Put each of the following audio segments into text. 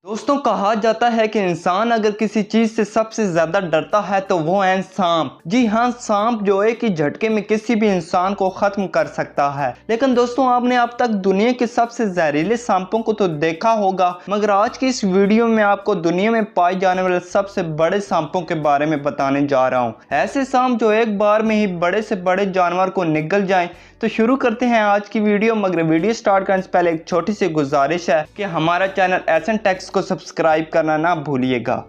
दोस्तों कहा जाता है कि इंसान अगर किसी चीज से सबसे ज्यादा डरता है तो वो है सांप। जी हाँ, सांप जो है कि झटके में किसी भी इंसान को खत्म कर सकता है। लेकिन दोस्तों आपने अब तक दुनिया के सबसे जहरीले सांपों को तो देखा होगा, मगर आज की इस वीडियो में आपको दुनिया में पाए जाने वाले सबसे बड़े सांपों के बारे में बताने जा रहा हूँ। ऐसे सांप जो एक बार में ही बड़े से बड़े जानवर को निगल जाएं। तो शुरू करते हैं आज की वीडियो। मगर वीडियो स्टार्ट करने से पहले एक छोटी सी गुजारिश है कि हमारा चैनल एसन टेक्स को सब्सक्राइब करना ना भूलिएगा।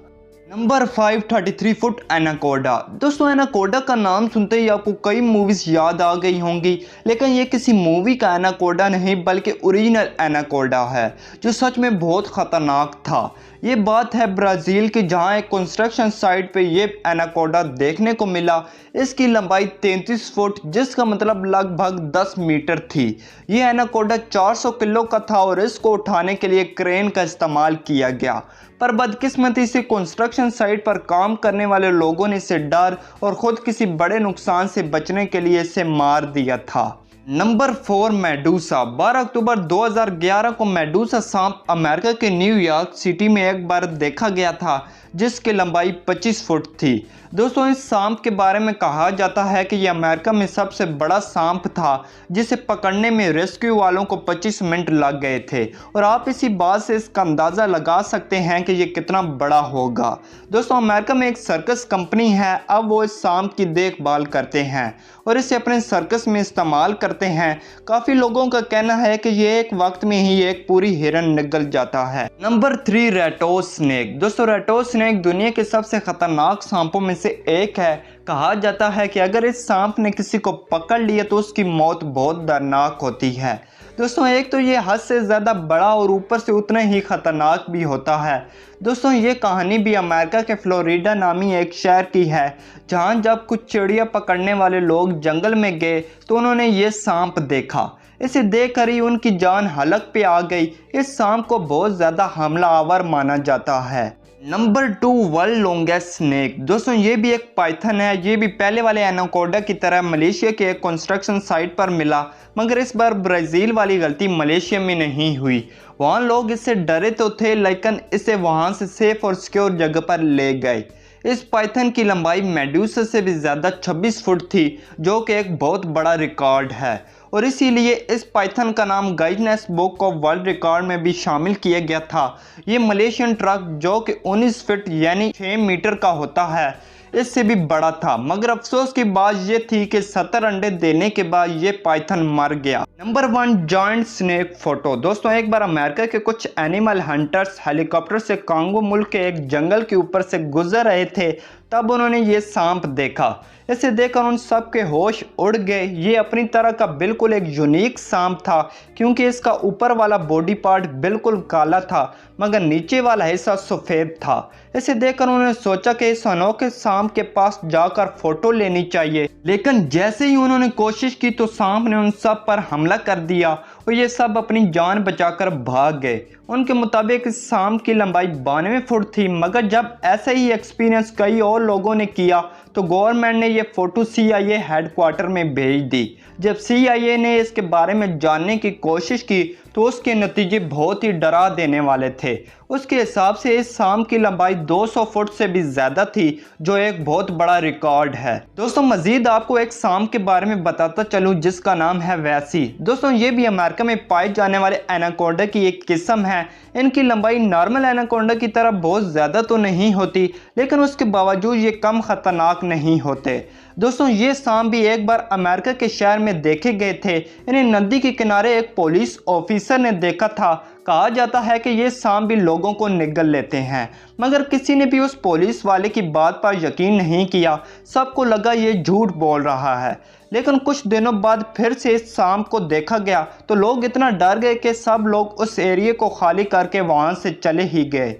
Number 533 foot anaconda. दोस्तों एनाकोडा का नाम सुनते ही आपको कई मूवीज याद आ गई होंगी, लेकिन ये किसी मूवी का एनाकोडा नहीं बल्कि ओरिजिनल एनाकोडा है जो सच में बहुत खतरनाक था। ये बात है ब्राज़ील की, जहां एक कंस्ट्रक्शन साइट पे ये एनाकोडा देखने को मिला। इसकी लंबाई 33 फुट जिसका मतलब लगभग 10 मीटर थी। ये एनाकोडा 400 किलो का था और इसको उठाने के लिए क्रेन का इस्तेमाल किया गया, पर बदकिस्मती से कंस्ट्रक्शन साइट पर काम करने वाले लोगों ने इसे डर और खुद किसी बड़े नुकसान से बचने के लिए इसे मार दिया था। Number 4 Medusa. 12 अक्टूबर 2011 को मेडूसा सांप अमेरिका के न्यूयॉर्क सिटी में एक बार देखा गया था जिसकी लंबाई 25 फुट थी। दोस्तों इस सांप के बारे में कहा जाता है कि यह अमेरिका में सबसे बड़ा सांप था जिसे पकड़ने में रेस्क्यू वालों को 25 मिनट लग गए थे, और आप इसी बात से इसका अंदाज़ा लगा सकते हैं कि यह कितना बड़ा होगा। दोस्तों अमेरिका में एक सर्कस कंपनी है, अब वो इस सांप की देखभाल करते हैं और इसे अपने सर्कस में इस्तेमाल करते हैं। काफ़ी लोगों का कहना है कि ये एक वक्त में ही एक पूरी हिरन निगल जाता है। नंबर 3 रेटोस्नेक। दोस्तों रेटोस्नेक दुनिया के सबसे खतरनाक सांपों में से एक है। कहा जाता है कि अगर इस सांप ने किसी को पकड़ लिया तो उसकी मौत बहुत दर्दनाक होती है। दोस्तों एक तो ये हद से ज़्यादा बड़ा और ऊपर से उतना ही खतरनाक भी होता है। दोस्तों ये कहानी भी अमेरिका के फ्लोरिडा नामी एक शहर की है, जहां जब कुछ चिड़िया पकड़ने वाले लोग जंगल में गए तो उन्होंने ये सांप देखा। इसे देखकर ही उनकी जान हलक पे आ गई। इस सांप को बहुत ज़्यादा हमलावर माना जाता है। Number 2 world longest snake. दोस्तों ये भी एक पाइथन है। ये भी पहले वाले एनाकोडा की तरह मलेशिया के एक कंस्ट्रक्शन साइट पर मिला, मगर इस बार ब्राज़ील वाली गलती मलेशिया में नहीं हुई। वहाँ लोग इससे डरे तो थे, लेकिन इसे वहाँ से सेफ और सिक्योर जगह पर ले गए। इस पाइथन की लंबाई मेडूसा से भी ज़्यादा 26 फुट थी, जो कि एक बहुत बड़ा रिकॉर्ड है, और इसीलिए इस पाइथन का नाम Guinness book of world record में भी शामिल किया गया था। ये मलेशियन ट्रक जो कि 19 फीट यानी 6 मीटर का होता है, इससे भी बड़ा था। मगर अफसोस की बात यह थी कि 70 अंडे देने के बाद ये पाइथन मर गया। Number 1 joint snake photo. दोस्तों एक बार अमेरिका के कुछ एनिमल हंटर्स हेलीकॉप्टर से कांगो मुल्क के एक जंगल के ऊपर से गुजर रहे थे, तब उन्होंने ये सांप देखा। इसे देखकर उन सब के होश उड़ गए। ये अपनी तरह का बिल्कुल एक यूनिक सांप था, क्योंकि इसका ऊपर वाला बॉडी पार्ट बिल्कुल काला था मगर नीचे वाला हिस्सा सफ़ेद था। इसे देखकर उन्होंने सोचा कि इस अनोखे सांप के पास जाकर फोटो लेनी चाहिए, लेकिन जैसे ही उन्होंने कोशिश की तो सांप ने उन सब पर हमला कर दिया और ये सब अपनी जान बचाकर भाग गए। उनके मुताबिक इस सांप की लंबाई 92 फुट थी, मगर जब ऐसा ही एक्सपीरियंस कई और लोगों ने किया तो गवर्नमेंट ने ये फ़ोटो CIA हेडक्वार्टर में भेज दी। जब CIA ने इसके बारे में जानने की कोशिश की तो उसके नतीजे बहुत ही डरा देने वाले थे। उसके हिसाब से इस सांप की लंबाई 200 फुट से भी ज़्यादा थी, जो एक बहुत बड़ा रिकॉर्ड है। दोस्तों मज़ीद आपको एक सांप के बारे में बताता चलूँ जिसका नाम है वैसी। दोस्तों ये भी अमेरिका में पाए जाने वाले एनाकोडा की एक किस्म है। इनकी लंबाई नॉर्मल एनाकोडा की तरह बहुत ज़्यादा तो नहीं होती, लेकिन उसके बावजूद ये कम ख़तरनाक नहीं होते। दोस्तों ये सांप भी एक बार अमेरिका के शहर में देखे गए थे। इन्हें नदी के किनारे एक पुलिस ऑफिसर ने देखा था। कहा जाता है कि ये सांप भी लोगों को निगल लेते हैं, मगर किसी ने भी उस पुलिस वाले की बात पर यकीन नहीं किया। सबको लगा ये झूठ बोल रहा है। लेकिन कुछ दिनों बाद फिर से इस सांप को देखा गया तो लोग इतना डर गए कि सब लोग उस एरिया को खाली करके वहाँ से चले ही गए।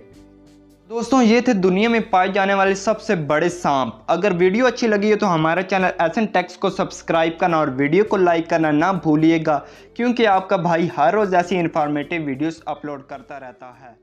दोस्तों ये थे दुनिया में पाए जाने वाले सबसे बड़े सांप। अगर वीडियो अच्छी लगी है तो हमारे चैनल एसन टेक्स को सब्सक्राइब करना और वीडियो को लाइक करना ना भूलिएगा, क्योंकि आपका भाई हर रोज़ ऐसी इन्फॉर्मेटिव वीडियोस अपलोड करता रहता है।